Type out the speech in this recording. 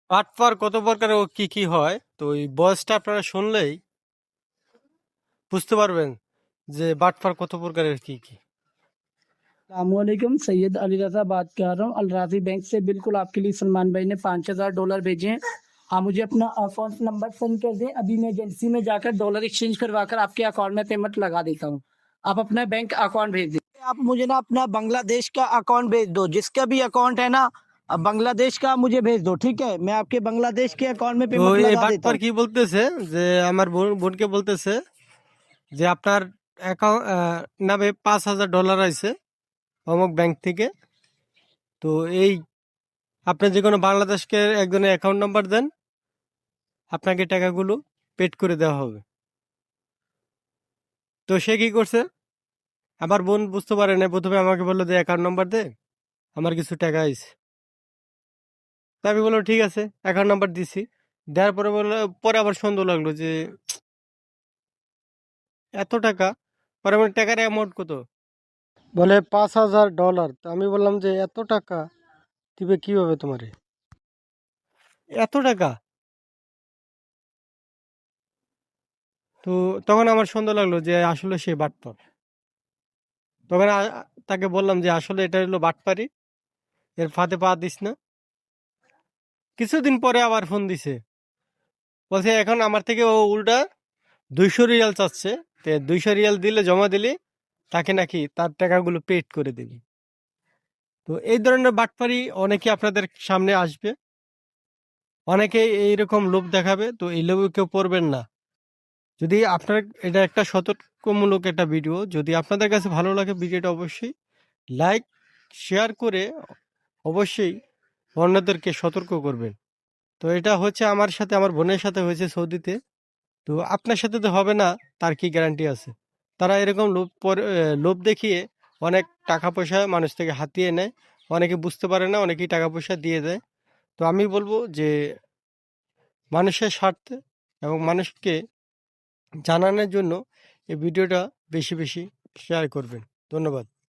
বাটপার কত প্রকার ও কি কি হয়, তো এই বয়সটা আপনারা শুনলেই বুঝতে পারবেন যে বাটপার কত প্রকারের কি কি। अस्सलामुअलैकुम सैयद अली रज़ा बात कर रहा हूँ अल राज़ी बैंक से। बिल्कुल आपके लिए सलमान भाई ने $5000 भेजे हैं। आप मुझे अपना अकाउंट नंबर सेंड कर दें। अभी मैं एजेंसी में जाकर डॉलर एक्सचेंज करवा कर आपके अकाउंट में पेमेंट लगा देता हूँ। आप अपना बैंक अकाउंट भेज दें। आप मुझे ना अपना बांग्लादेश का अकाउंट भेज दो, जिसका भी अकाउंट है ना बांग्लादेश का मुझे भेज दो, ठीक है। मैं आपके बांग्लादेश के अकाउंट में তো पेमेंट এই लगा देता বাটপার हूँ। কি বলতেছে যে আমার বোনকে বলতেছে যে আপনার অ্যাকাউন্ট নামে $5000 আছে অমুক ব্যাংক থেকে। তো এই আপনি যে কোনো বাংলাদেশকে একজনের অ্যাকাউন্ট নাম্বার দেন, আপনাকে টাকাগুলো পেড করে দেওয়া হবে। তো সে কি করছে, আমার বোন বুঝতে পারে না, প্রথমে আমাকে বললো যে অ্যাকাউন্ট নাম্বার দে, আমার কিছু টাকা আইছে। তা আমি বললাম ঠিক আছে, অ্যাকাউন্ট নাম্বার দিছি। দেওয়ার পরে বললো, পরে আবার সন্দেহ লাগলো যে এত টাকা। পরে আমার টাকার অ্যামাউন্ট কত, বলে $5000। তো আমি বললাম যে এত টাকা দিবে কিভাবে তোমারে, এত টাকা। তো তখন আমার সন্দেহ লাগলো যে আসলে সে বাটপার। তখন তাকে বললাম যে আসলে এটা হলো বাটপারি, এর ফাঁদে পা দিস না। কিছুদিন পরে আবার ফোন দিছে, বলছে এখন আমার থেকে ও উল্টা 200 রিয়াল চাচ্ছে। 200 রিয়াল দিলে, জমা দিলে তাকে নাকি তার টাকাগুলো পেড করে দিবি। তো এই ধরনের বাটপারি অনেকে আপনাদের সামনে আসবে, অনেকে এইরকম লোভ দেখাবে। তো এই লোভে কেউ পড়বেন না। যদি আপনার, এটা একটা সতর্কমূলক একটা ভিডিও, যদি আপনাদের কাছে ভালো লাগে ভিডিওটা অবশ্যই লাইক শেয়ার করে অবশ্যই অন্যদেরকে সতর্ক করবেন। তো এটা হচ্ছে আমার সাথে, আমার বোনের সাথে হয়েছে সৌদিতে। তো আপনার সাথে তো হবে না তার কি গ্যারান্টি আছে। তারা এরকম লোভ দেখিয়ে অনেক টাকা পয়সা মানুষ থেকে হাতিয়ে নেয়। অনেকে বুঝতে পারে না, অনেকেই টাকা পয়সা দিয়ে দেয়। তো আমি বলবো যে মানুষের স্বার্থে এবং মানুষকে জানানোর জন্য এই ভিডিওটা বেশি বেশি শেয়ার করবেন। ধন্যবাদ।